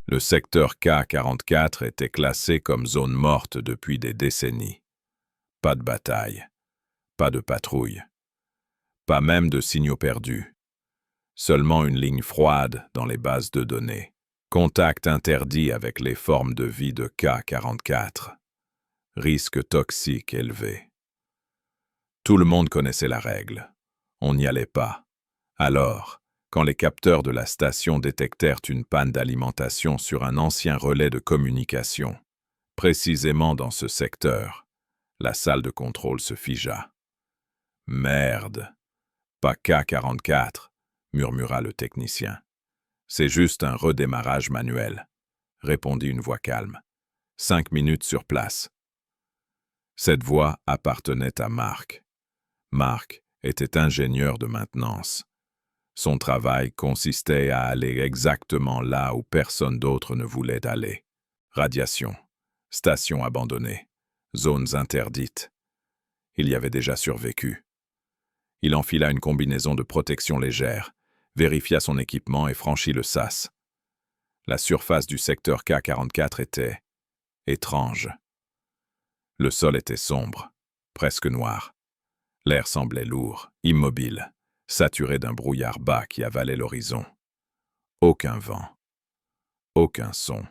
Le secteur K44 était classé comme zone morte depuis des décennies. Pas de bataille, pas de patrouille, pas même de signaux perdus. Seulement une ligne froide dans les bases de données. Contact interdit avec les formes de vie de K44. Risque toxique élevé. Tout le monde connaissait la règle. On n'y allait pas. Alors, quand les capteurs de la station détectèrent une panne d'alimentation sur un ancien relais de communication, précisément dans ce secteur, la salle de contrôle se figea. « Merde, pas K44, murmura le technicien. C'est juste un redémarrage manuel, répondit une voix calme. 5 minutes sur place. Cette voix appartenait à Mark. Mark était ingénieur de maintenance. Son travail consistait à aller exactement là où personne d'autre ne voulait aller. Radiation, stations abandonnées, zones interdites. Il y avait déjà survécu. Il enfila une combinaison de protection légère, vérifia son équipement et franchit le sas. La surface du secteur K44 était étrange. Le sol était sombre, presque noir. L'air semblait lourd, immobile, saturé d'un brouillard bas qui avalait l'horizon. Aucun vent, aucun son.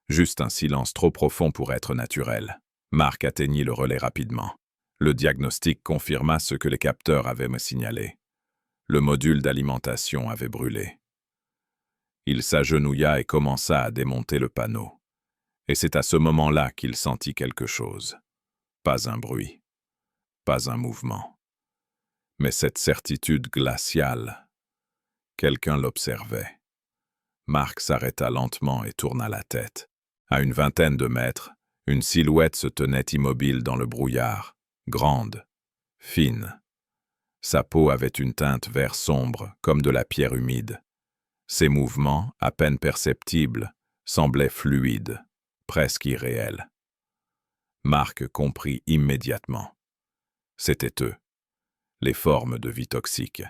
Juste un silence trop profond pour être naturel. Mark atteignit le relais rapidement. Le diagnostic confirma ce que les capteurs avaient me signalé. Le module d'alimentation avait brûlé. Il s'agenouilla et commença à démonter le panneau. Et c'est à ce moment-là qu'il sentit quelque chose. Pas un bruit, pas un mouvement. Mais cette certitude glaciale, quelqu'un l'observait. Mark s'arrêta lentement et tourna la tête. À une vingtaine de mètres, une silhouette se tenait immobile dans le brouillard, grande, fine. Sa peau avait une teinte vert sombre, comme de la pierre humide. Ses mouvements, à peine perceptibles, semblaient fluides, presque irréels. Mark comprit immédiatement. C'étaient eux, les formes de vie toxiques,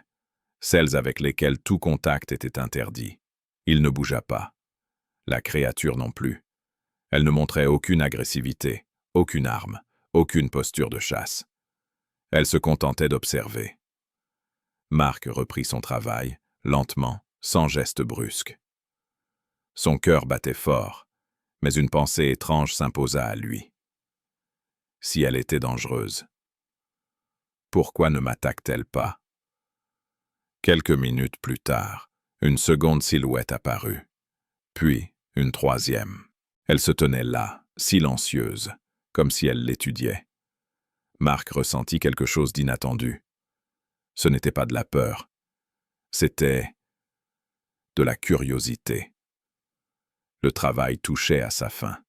celles avec lesquelles tout contact était interdit. Il ne bougea pas. La créature non plus. Elle ne montrait aucune agressivité, aucune arme, aucune posture de chasse. Elle se contentait d'observer. Mark reprit son travail, lentement, sans geste brusque. Son cœur battait fort, mais une pensée étrange s'imposa à lui. Si elle était dangereuse, pourquoi ne m'attaque-t-elle pas? Quelques minutes plus tard, une seconde silhouette apparut, puis une troisième. Elle se tenait là, silencieuse, comme si elle l'étudiait. Mark ressentit quelque chose d'inattendu. Ce n'était pas de la peur, c'était de la curiosité. Le travail touchait à sa fin.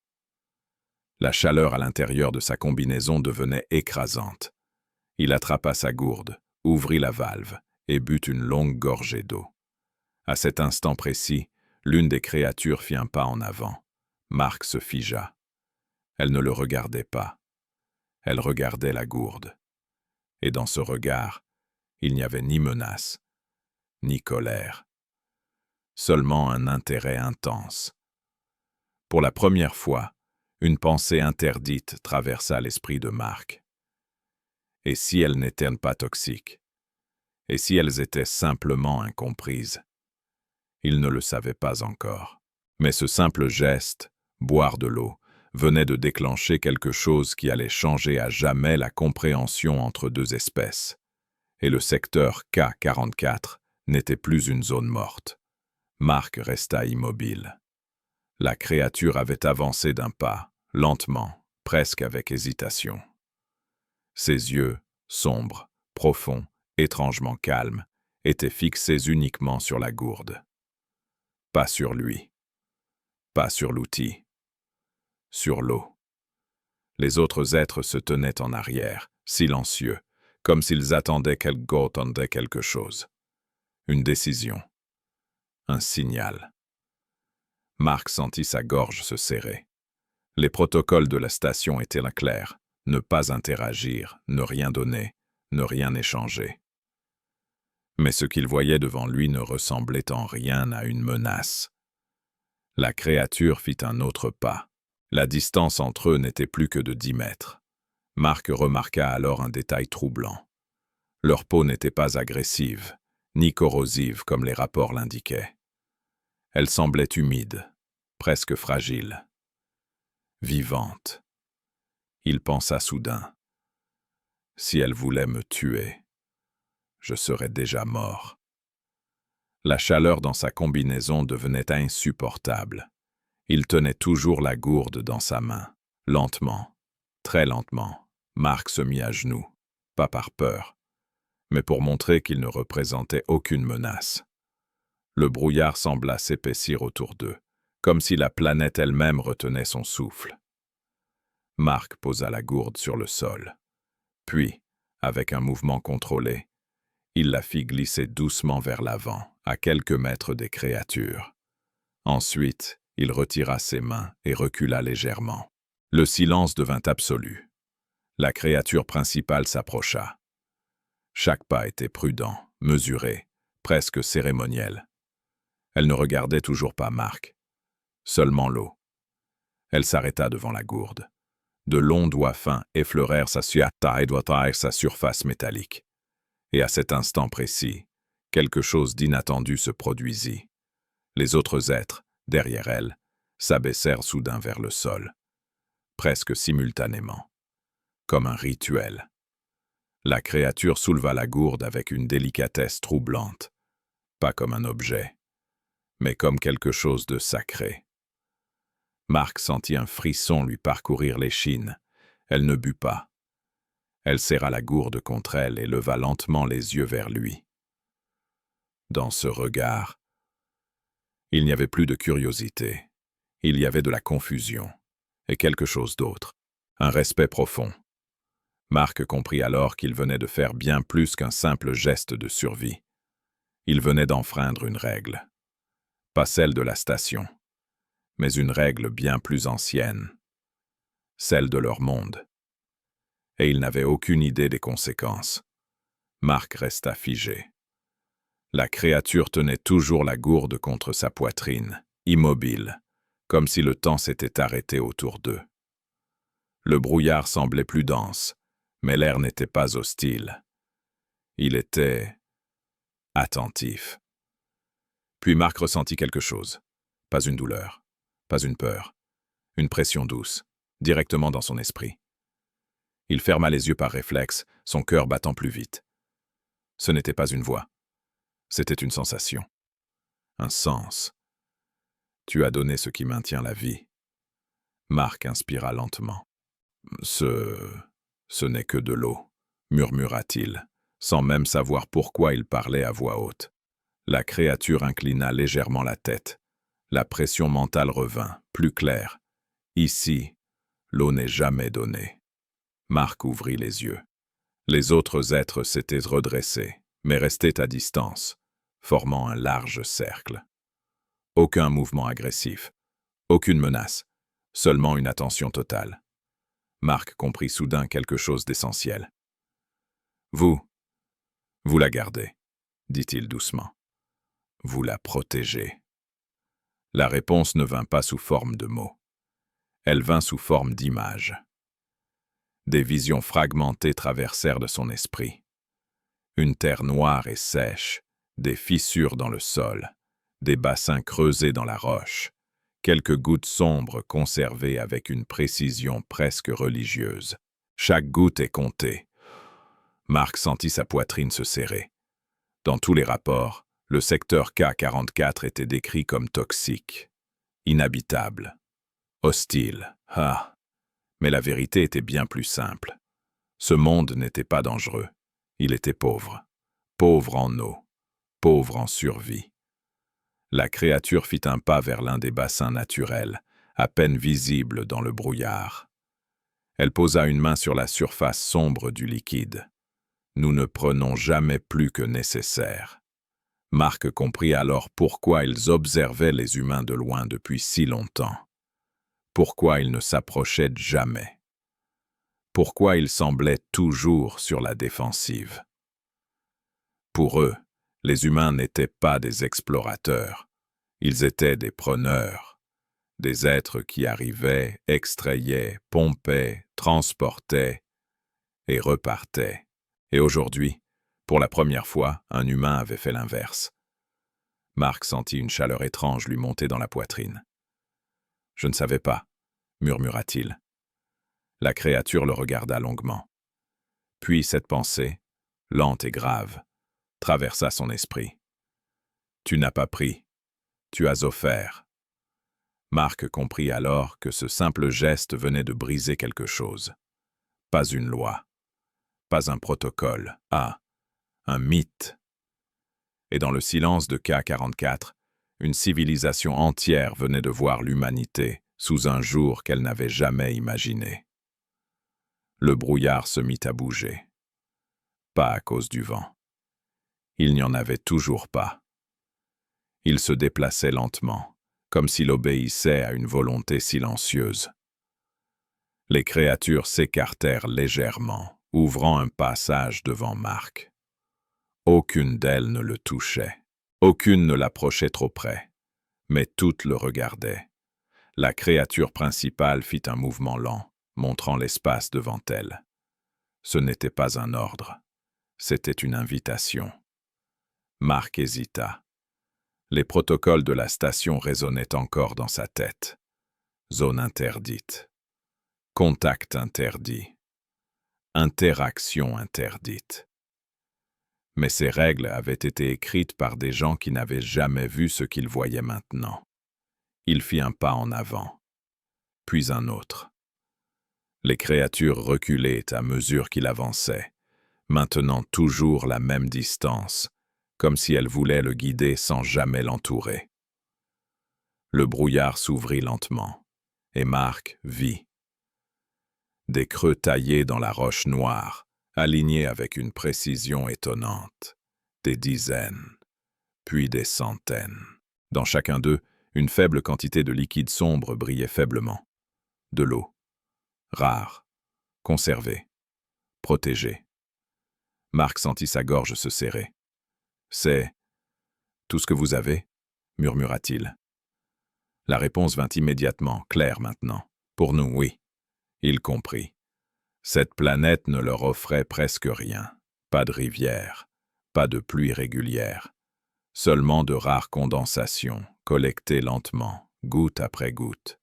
La chaleur à l'intérieur de sa combinaison devenait écrasante. Il attrapa sa gourde, ouvrit la valve et but une longue gorgée d'eau. À cet instant précis, l'une des créatures fit un pas en avant. Mark se figea. Elle ne le regardait pas. Elle regardait la gourde. Et dans ce regard, il n'y avait ni menace, ni colère. Seulement un intérêt intense. Pour la première fois, une pensée interdite traversa l'esprit de Mark. Et si elles n'étaient pas toxiques? Et si elles étaient simplement incomprises? Il ne le savait pas encore. Mais ce simple geste, boire de l'eau, venait de déclencher quelque chose qui allait changer à jamais la compréhension entre deux espèces. Et le secteur K44 n'était plus une zone morte. Mark resta immobile. La créature avait avancé d'un pas, lentement, presque avec hésitation. Ses yeux, sombres, profonds, étrangement calmes, étaient fixés uniquement sur la gourde. Pas sur lui. Pas sur l'outil. Sur l'eau. Les autres êtres se tenaient en arrière, silencieux, comme s'ils attendaient quelque chose. Une décision. Un signal. Mark sentit sa gorge se serrer. Les protocoles de la station étaient clairs. Ne pas interagir, ne rien donner, ne rien échanger. Mais ce qu'il voyait devant lui ne ressemblait en rien à une menace. La créature fit un autre pas. La distance entre eux n'était plus que de 10 mètres. Marc remarqua alors un détail troublant. Leur peau n'était pas agressive, ni corrosive comme les rapports l'indiquaient. Elle semblait humide, presque fragile, vivante. Il pensa soudain. Si elle voulait me tuer, je serais déjà mort. La chaleur dans sa combinaison devenait insupportable. Il tenait toujours la gourde dans sa main. Lentement, très lentement, Marc se mit à genoux, pas par peur, mais pour montrer qu'il ne représentait aucune menace. Le brouillard sembla s'épaissir autour d'eux, comme si la planète elle-même retenait son souffle. Marc posa la gourde sur le sol. Puis, avec un mouvement contrôlé, il la fit glisser doucement vers l'avant, à quelques mètres des créatures. Ensuite, il retira ses mains et recula légèrement. Le silence devint absolu. La créature principale s'approcha. Chaque pas était prudent, mesuré, presque cérémoniel. Elle ne regardait toujours pas Marc, seulement l'eau. Elle s'arrêta devant la gourde. De longs doigts fins effleurèrent sa surface métallique. Et à cet instant précis, quelque chose d'inattendu se produisit. Les autres êtres, derrière elle, s'abaissèrent soudain vers le sol, presque simultanément, comme un rituel. La créature souleva la gourde avec une délicatesse troublante, pas comme un objet, mais comme quelque chose de sacré. Marc sentit un frisson lui parcourir l'échine. Elle ne but pas. Elle serra la gourde contre elle et leva lentement les yeux vers lui. Dans ce regard, il n'y avait plus de curiosité. Il y avait de la confusion, et quelque chose d'autre, un respect profond. Marc comprit alors qu'il venait de faire bien plus qu'un simple geste de survie. Il venait d'enfreindre une règle. Pas celle de la station, mais une règle bien plus ancienne, celle de leur monde. Et il n'avait aucune idée des conséquences. Marc resta figé. La créature tenait toujours la gourde contre sa poitrine, immobile, comme si le temps s'était arrêté autour d'eux. Le brouillard semblait plus dense, mais l'air n'était pas hostile. Il était attentif. Puis Marc ressentit quelque chose. Pas une douleur, pas une peur, une pression douce, directement dans son esprit. Il ferma les yeux par réflexe, son cœur battant plus vite. Ce n'était pas une voix. C'était une sensation. Un sens. Tu as donné ce qui maintient la vie. Marc inspira lentement. Ce n'est que de l'eau, murmura-t-il, sans même savoir pourquoi il parlait à voix haute. La créature inclina légèrement la tête. La pression mentale revint, plus claire. Ici, l'eau n'est jamais donnée. Marc ouvrit les yeux. Les autres êtres s'étaient redressés, mais restaient à distance, formant un large cercle. Aucun mouvement agressif, aucune menace, seulement une attention totale. Marc comprit soudain quelque chose d'essentiel. « Vous la gardez, » dit-il doucement. « Vous la protégez. » La réponse ne vint pas sous forme de mots. Elle vint sous forme d'images. Des visions fragmentées traversèrent de son esprit. Une terre noire et sèche, des fissures dans le sol, des bassins creusés dans la roche, quelques gouttes sombres conservées avec une précision presque religieuse. Chaque goutte est comptée. Marc sentit sa poitrine se serrer. Dans tous les rapports, le secteur K44 était décrit comme toxique, inhabitable, hostile. Ah! Mais la vérité était bien plus simple. Ce monde n'était pas dangereux. Il était pauvre. Pauvre en eau. Pauvre en survie. La créature fit un pas vers l'un des bassins naturels, à peine visible dans le brouillard. Elle posa une main sur la surface sombre du liquide. Nous ne prenons jamais plus que nécessaire. Marc comprit alors pourquoi ils observaient les humains de loin depuis si longtemps. Pourquoi ils ne s'approchaient jamais. Pourquoi ils semblaient toujours sur la défensive. Pour eux, les humains n'étaient pas des explorateurs. Ils étaient des preneurs, Des êtres qui arrivaient, extrayaient, pompaient, transportaient et repartaient. Et aujourd'hui, pour la première fois, un humain avait fait l'inverse. Marc sentit une chaleur étrange lui monter dans la poitrine. « Je ne savais pas », murmura-t-il. La créature le regarda longuement. Puis cette pensée, lente et grave, traversa son esprit. « Tu n'as pas pris, tu as offert. » Marc comprit alors que ce simple geste venait de briser quelque chose. Pas une loi, pas un protocole, un mythe. Et dans le silence de K44, une civilisation entière venait de voir l'humanité sous un jour qu'elle n'avait jamais imaginé. Le brouillard se mit à bouger. Pas à cause du vent. Il n'y en avait toujours pas. Il se déplaçait lentement, comme s'il obéissait à une volonté silencieuse. Les créatures s'écartèrent légèrement, ouvrant un passage devant Marc. Aucune d'elles ne le touchait. Aucune ne l'approchait trop près. Mais toutes le regardaient. La créature principale fit un mouvement lent, montrant l'espace devant elle. Ce n'était pas un ordre. C'était une invitation. Marc hésita. Les protocoles de la station résonnaient encore dans sa tête. Zone interdite. Contact interdit. Interaction interdite. Mais ces règles avaient été écrites par des gens qui n'avaient jamais vu ce qu'ils voyaient maintenant. Il fit un pas en avant, puis un autre. Les créatures reculaient à mesure qu'il avançait, maintenant toujours la même distance, comme si elles voulaient le guider sans jamais l'entourer. Le brouillard s'ouvrit lentement, et Marc vit. Des creux taillés dans la roche noire, alignés avec une précision étonnante. Des dizaines, puis des centaines. Dans chacun d'eux, une faible quantité de liquide sombre brillait faiblement. De l'eau. Rare. Conservée. Protégée. Marc sentit sa gorge se serrer. « C'est tout ce que vous avez ?» murmura-t-il. La réponse vint immédiatement, claire maintenant. « Pour nous, oui. » Il comprit. Cette planète ne leur offrait presque rien. Pas de rivière, pas de pluie régulière. Seulement de rares condensations, collectées lentement, goutte après goutte.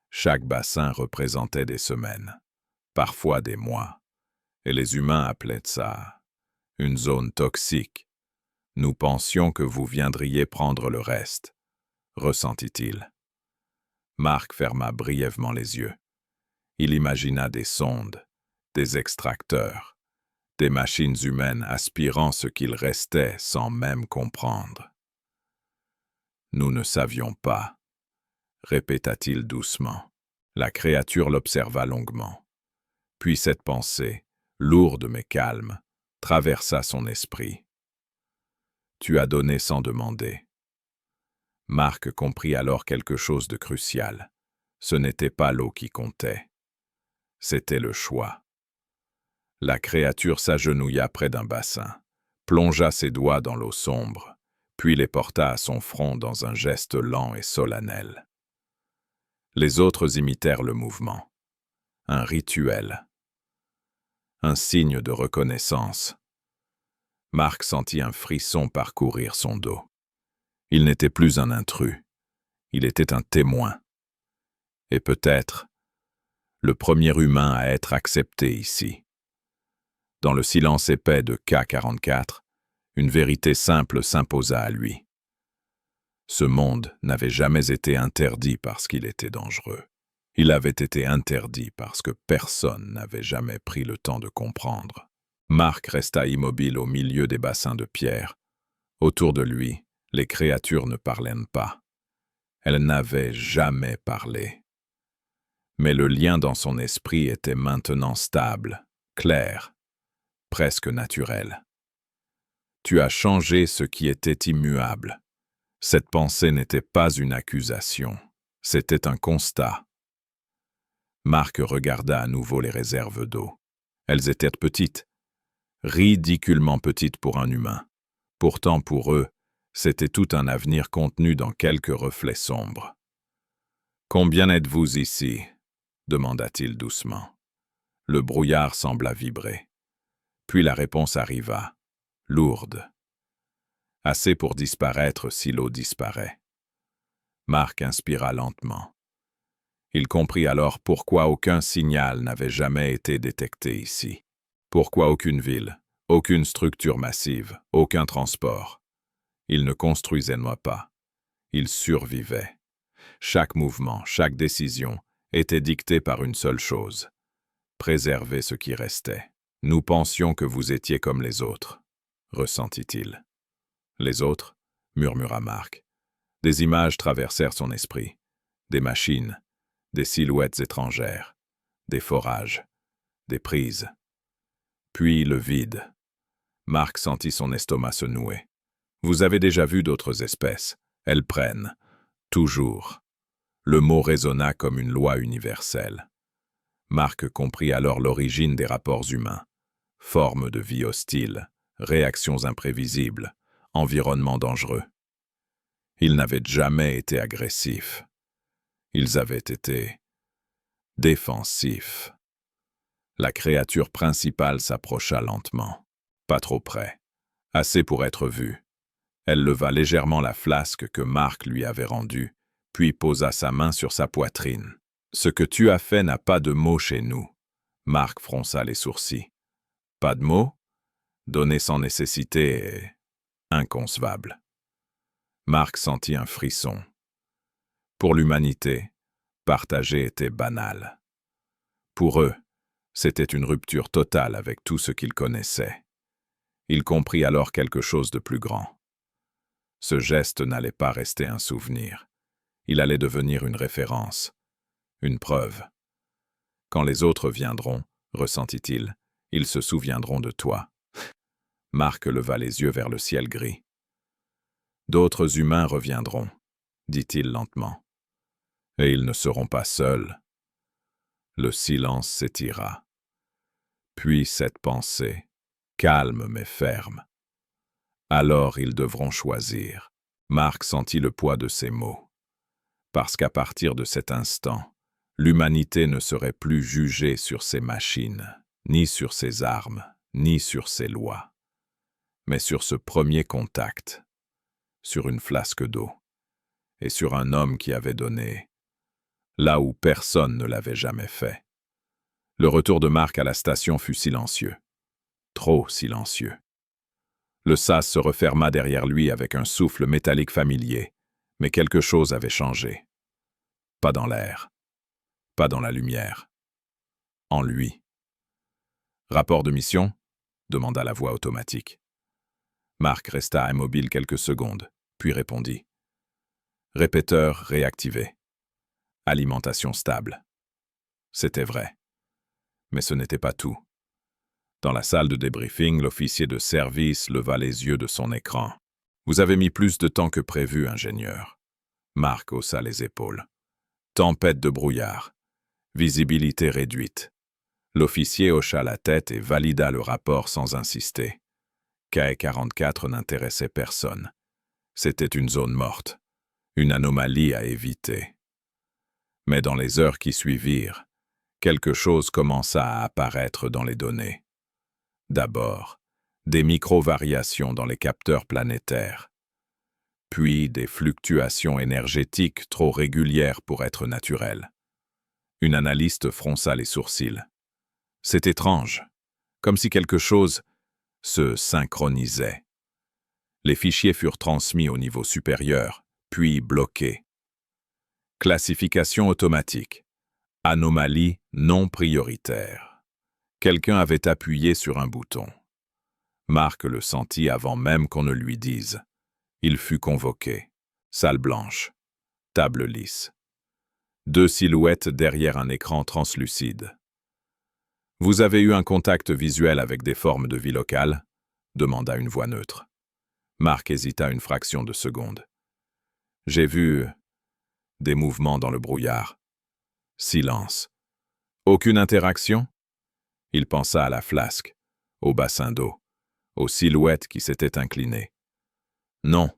Chaque bassin représentait des semaines, parfois des mois, et les humains appelaient ça une zone toxique. Nous pensions que vous viendriez prendre le reste, ressentit-il. Marc ferma brièvement les yeux. Il imagina des sondes, des extracteurs, des machines humaines aspirant ce qu'il restait sans même comprendre. « Nous ne savions pas », répéta-t-il doucement. La créature l'observa longuement. Puis cette pensée, lourde mais calme, traversa son esprit. « Tu as donné sans demander. » Marc comprit alors quelque chose de crucial. Ce n'était pas l'eau qui comptait. C'était le choix. La créature s'agenouilla près d'un bassin, plongea ses doigts dans l'eau sombre, puis les porta à son front dans un geste lent et solennel. Les autres imitèrent le mouvement. Un rituel. Un signe de reconnaissance. Marc sentit un frisson parcourir son dos. Il n'était plus un intrus. Il était un témoin. Et peut-être le premier humain à être accepté ici. Dans le silence épais de K44, une vérité simple s'imposa à lui. Ce monde n'avait jamais été interdit parce qu'il était dangereux. Il avait été interdit parce que personne n'avait jamais pris le temps de comprendre. Marc resta immobile au milieu des bassins de pierre. Autour de lui, les créatures ne parlaient pas. Elles n'avaient jamais parlé. Mais le lien dans son esprit était maintenant stable, clair, presque naturel. Tu as changé ce qui était immuable. Cette pensée n'était pas une accusation, c'était un constat. Marc regarda à nouveau les réserves d'eau. Elles étaient petites, ridiculement petites pour un humain. Pourtant pour eux, c'était tout un avenir contenu dans quelques reflets sombres. Combien êtes-vous ici? Demanda-t-il doucement. Le brouillard sembla vibrer. Puis la réponse arriva, lourde. Assez pour disparaître si l'eau disparaît. Marc inspira lentement. Il comprit alors pourquoi aucun signal n'avait jamais été détecté ici. Pourquoi aucune ville, aucune structure massive, aucun transport. Il ne construisait pas. Il survivait. Chaque mouvement, chaque décision était dictée par une seule chose. Préserver ce qui restait. Nous pensions que vous étiez comme les autres, ressentit-il. Les autres, murmura Marc. Des images traversèrent son esprit. Des machines, des silhouettes étrangères, des forages, des prises. Puis le vide. Marc sentit son estomac se nouer. Vous avez déjà vu d'autres espèces. Elles prennent. Toujours. Le mot résonna comme une loi universelle. Marc comprit alors l'origine des rapports humains. Formes de vie hostiles, réactions imprévisibles, environnement dangereux. Ils n'avaient jamais été agressifs. Ils avaient été défensifs. La créature principale s'approcha lentement, pas trop près, assez pour être vue. Elle leva légèrement la flasque que Marc lui avait rendue, puis posa sa main sur sa poitrine. « Ce que tu as fait n'a pas de mots chez nous. » Marc fronça les sourcils. « Pas de mots? Donner sans nécessité est inconcevable. » Marc sentit un frisson. Pour l'humanité, partager était banal. Pour eux, c'était une rupture totale avec tout ce qu'ils connaissaient. Il comprit alors quelque chose de plus grand. Ce geste n'allait pas rester un souvenir. Il allait devenir une référence, une preuve. Quand les autres viendront, ressentit-il, ils se souviendront de toi. Marc leva les yeux vers le ciel gris. D'autres humains reviendront, dit-il lentement. Et ils ne seront pas seuls. Le silence s'étira. Puis cette pensée, calme mais ferme. Alors ils devront choisir. Marc sentit le poids de ces mots. Parce qu'à partir de cet instant, l'humanité ne serait plus jugée sur ses machines, ni sur ses armes, ni sur ses lois, mais sur ce premier contact, sur une flasque d'eau, et sur un homme qui avait donné, là où personne ne l'avait jamais fait. Le retour de Marc à la station fut silencieux, trop silencieux. Le sas se referma derrière lui avec un souffle métallique familier, mais quelque chose avait changé. Pas dans l'air, pas dans la lumière, en lui. « Rapport de mission ?» demanda la voix automatique. Marc resta immobile quelques secondes, puis répondit. « Répéteur réactivé. Alimentation stable. » C'était vrai. Mais ce n'était pas tout. Dans la salle de débriefing, l'officier de service leva les yeux de son écran. « Vous avez mis plus de temps que prévu, ingénieur. » Marc haussa les épaules. « Tempête de brouillard. Visibilité réduite. » L'officier hocha la tête et valida le rapport sans insister. KE-44 n'intéressait personne. C'était une zone morte, une anomalie à éviter. Mais dans les heures qui suivirent, quelque chose commença à apparaître dans les données. D'abord, des micro-variations dans les capteurs planétaires, puis des fluctuations énergétiques trop régulières pour être naturelles. Une analyste fronça les sourcils. C'est étrange, comme si quelque chose se synchronisait. Les fichiers furent transmis au niveau supérieur, puis bloqués. Classification automatique. Anomalie non prioritaire. Quelqu'un avait appuyé sur un bouton. Marc le sentit avant même qu'on ne lui dise. Il fut convoqué. Salle blanche. Table lisse. 2 silhouettes derrière un écran translucide. « Vous avez eu un contact visuel avec des formes de vie locales ?» demanda une voix neutre. Marc hésita une fraction de seconde. « J'ai vu des mouvements dans le brouillard. » Silence. « Aucune interaction ?» Il pensa à la flasque, au bassin d'eau, aux silhouettes qui s'étaient inclinées. « Non, »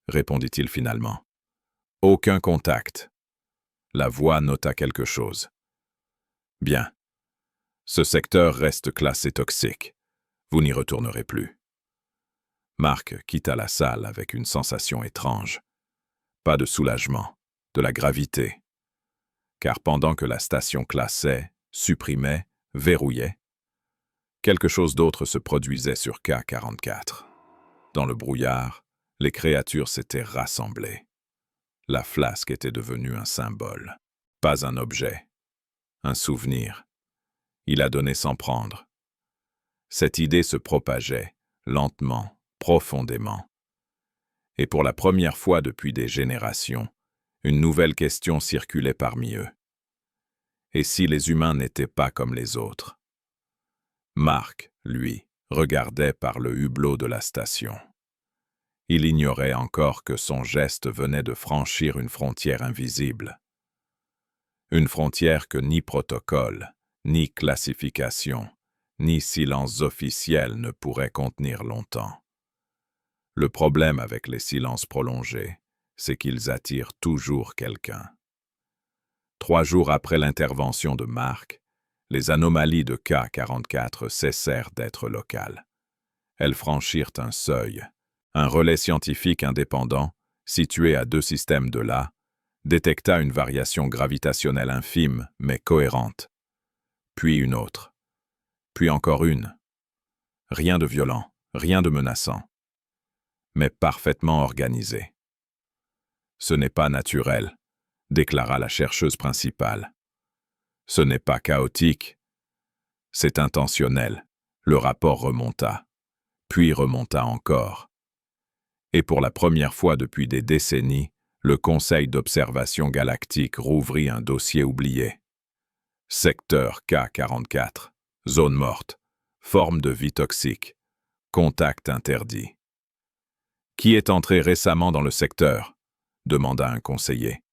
répondit-il finalement. « Aucun contact. » La voix nota quelque chose. Bien. Ce secteur reste classé toxique. Vous n'y retournerez plus. Marc quitta la salle avec une sensation étrange. Pas de soulagement, de la gravité. Car pendant que la station classait, supprimait, verrouillait, quelque chose d'autre se produisait sur K44. Dans le brouillard, les créatures s'étaient rassemblées. La flasque était devenue un symbole, pas un objet, un souvenir. Il a donné sans prendre. Cette idée se propageait, lentement, profondément. Et pour la première fois depuis des générations, une nouvelle question circulait parmi eux. Et si les humains n'étaient pas comme les autres? Marc, lui, regardait par le hublot de la station. Il ignorait encore que son geste venait de franchir une frontière invisible. Une frontière que ni protocole, ni classification, ni silence officiel ne pourraient contenir longtemps. Le problème avec les silences prolongés, c'est qu'ils attirent toujours quelqu'un. 3 jours après l'intervention de Marc, les anomalies de K44 cessèrent d'être locales. Elles franchirent un seuil. Un relais scientifique indépendant, situé à 2 systèmes de là, détecta une variation gravitationnelle infime mais cohérente. Puis une autre. Puis encore une. Rien de violent, rien de menaçant, mais parfaitement organisé. Ce n'est pas naturel, déclara la chercheuse principale. Ce n'est pas chaotique, c'est intentionnel. Le rapport remonta, puis remonta encore. Et pour la première fois depuis des décennies, le Conseil d'observation galactique rouvrit un dossier oublié. Secteur K44, zone morte, forme de vie toxique, contact interdit. Qui est entré récemment dans le secteur? Demanda un conseiller.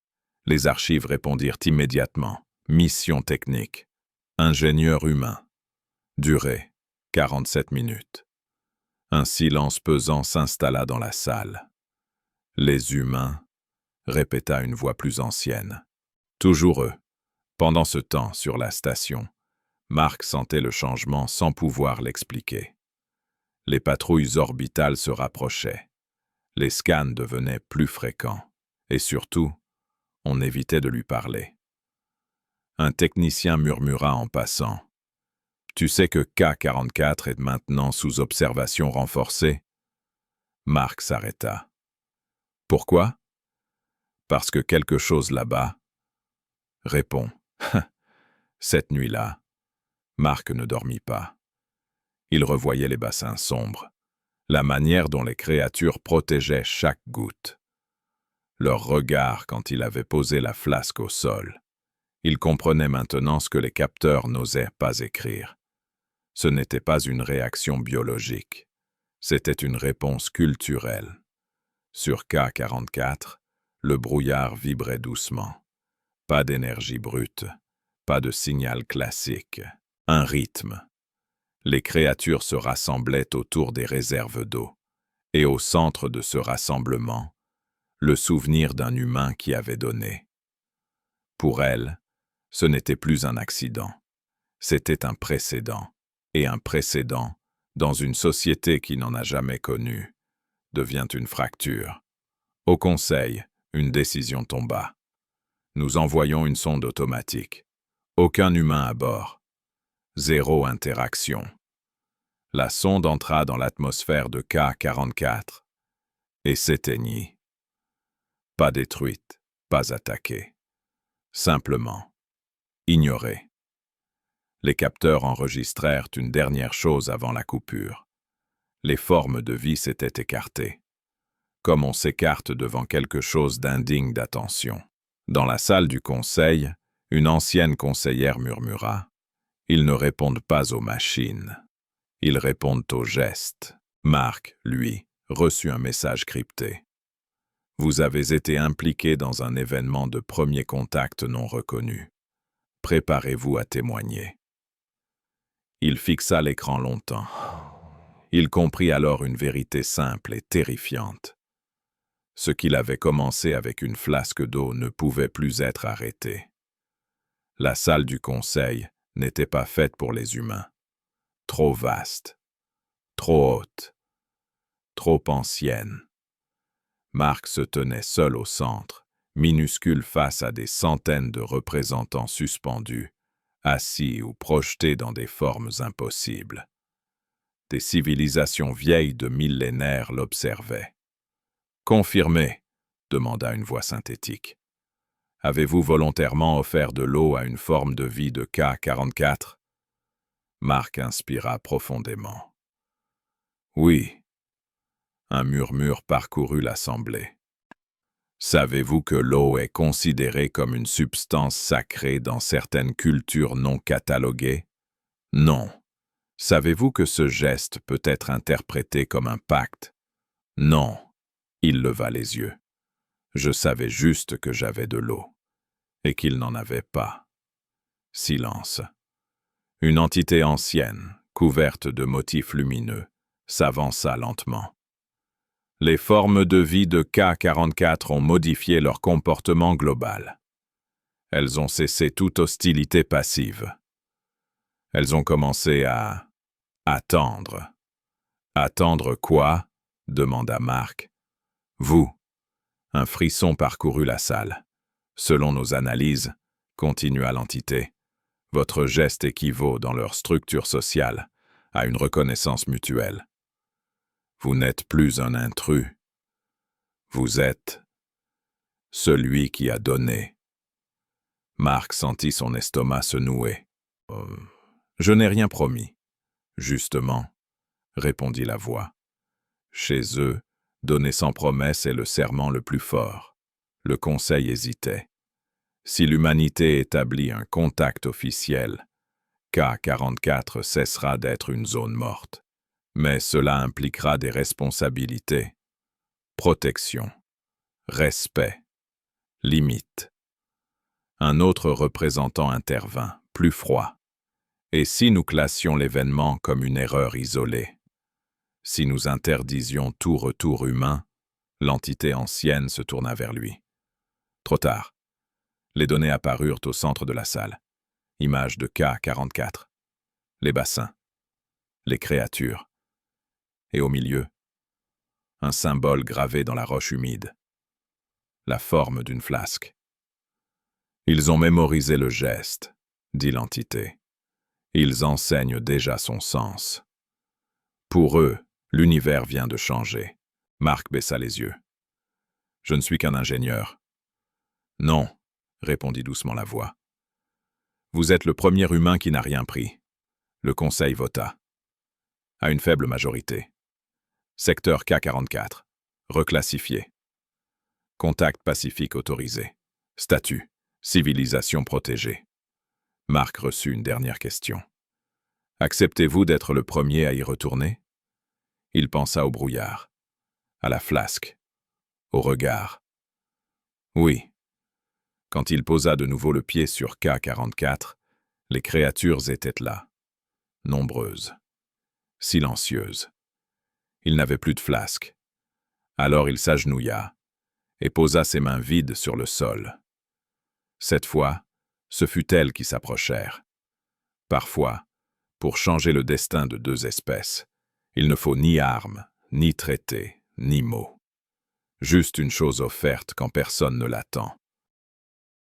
Les archives répondirent immédiatement. Mission technique. Ingénieur humain. Durée 47 minutes. Un silence pesant s'installa dans la salle. Les humains, répéta une voix plus ancienne. Toujours eux. Pendant ce temps, sur la station, Marc sentait le changement sans pouvoir l'expliquer. Les patrouilles orbitales se rapprochaient. Les scans devenaient plus fréquents. Et surtout, on évitait de lui parler. Un technicien murmura en passant. « Tu sais que K44 est maintenant sous observation renforcée ?» Marc s'arrêta. « Pourquoi ?»« Parce que quelque chose là-bas. » Réponds. Cette nuit-là, Marc ne dormit pas. Il revoyait les bassins sombres, la manière dont les créatures protégeaient chaque goutte. Leur regard quand il avait posé la flasque au sol. Il comprenait maintenant ce que les capteurs n'osaient pas écrire. Ce n'était pas une réaction biologique, c'était une réponse culturelle. Sur K44, le brouillard vibrait doucement. Pas d'énergie brute, pas de signal classique, un rythme. Les créatures se rassemblaient autour des réserves d'eau. Et au centre de ce rassemblement, le souvenir d'un humain qui avait donné. Pour elle, ce n'était plus un accident, c'était un précédent. Et un précédent, dans une société qui n'en a jamais connu, devient une fracture. Au Conseil, une décision tomba. Nous envoyons une sonde automatique. Aucun humain à bord. 0 interaction. La sonde entra dans l'atmosphère de K44 et s'éteignit. Pas détruite, pas attaquée. Simplement ignorée. Les capteurs enregistrèrent une dernière chose avant la coupure. Les formes de vie s'étaient écartées. Comme on s'écarte devant quelque chose d'indigne d'attention. Dans la salle du conseil, une ancienne conseillère murmura « Ils ne répondent pas aux machines. Ils répondent aux gestes. » Marc, lui, reçut un message crypté. « Vous avez été impliqué dans un événement de premier contact non reconnu. Préparez-vous à témoigner. » Il fixa l'écran longtemps. Il comprit alors une vérité simple et terrifiante. Ce qu'il avait commencé avec une flasque d'eau ne pouvait plus être arrêté. La salle du conseil n'était pas faite pour les humains. Trop vaste, trop haute, trop ancienne. Marc se tenait seul au centre, minuscule face à des centaines de représentants suspendus, assis ou projetés dans des formes impossibles. Des civilisations vieilles de millénaires l'observaient. « Confirmez », demanda une voix synthétique. « Avez-vous volontairement offert de l'eau à une forme de vie de K-44 » Marc inspira profondément. « Oui. » Un murmure parcourut l'assemblée. « Savez-vous que l'eau est considérée comme une substance sacrée dans certaines cultures non cataloguées? Non. Savez-vous que ce geste peut être interprété comme un pacte? Non. Il leva les yeux. Je savais juste que j'avais de l'eau, et qu'il n'en avait pas. Silence. Une entité ancienne, couverte de motifs lumineux, s'avança lentement. Les formes de vie de K-44 ont modifié leur comportement global. Elles ont cessé toute hostilité passive. Elles ont commencé à attendre. Attendre quoi? Demanda Marc. Vous. Un frisson parcourut la salle. Selon nos analyses, continua l'entité, votre geste équivaut dans leur structure sociale à une reconnaissance mutuelle. Vous n'êtes plus un intrus. Vous êtes celui qui a donné. Marc sentit son estomac se nouer. Je n'ai rien promis. Justement, répondit la voix. Chez eux, donner sans promesse est le serment le plus fort. Le conseil hésitait. Si l'humanité établit un contact officiel, K-44 cessera d'être une zone morte. Mais cela impliquera des responsabilités. Protection, respect, limite. Un autre représentant intervint, plus froid. Et si nous classions l'événement comme une erreur isolée? Si nous interdisions tout retour humain? L'entité ancienne se tourna vers lui. Trop tard. Les données apparurent au centre de la salle. Image de K-44. Les bassins. Les créatures. Et au milieu, un symbole gravé dans la roche humide. La forme d'une flasque. Ils ont mémorisé le geste, dit l'entité. Ils enseignent déjà son sens. Pour eux, l'univers vient de changer. Marc baissa les yeux. Je ne suis qu'un ingénieur. Non, répondit doucement la voix. Vous êtes le premier humain qui n'a rien pris. Le conseil vota. À une faible majorité. Secteur K-44. Reclassifié. Contact pacifique autorisé. Statut. Civilisation protégée. Marc reçut une dernière question. Acceptez-vous d'être le premier à y retourner? Il pensa au brouillard, à la flasque, au regard. Oui. Quand il posa de nouveau le pied sur K-44, les créatures étaient là, nombreuses, silencieuses. Il n'avait plus de flasque. Alors il s'agenouilla et posa ses mains vides sur le sol. Cette fois, ce fut elles qui s'approchèrent. Parfois, pour changer le destin de deux espèces, il ne faut ni armes, ni traité, ni mots. Juste une chose offerte quand personne ne l'attend.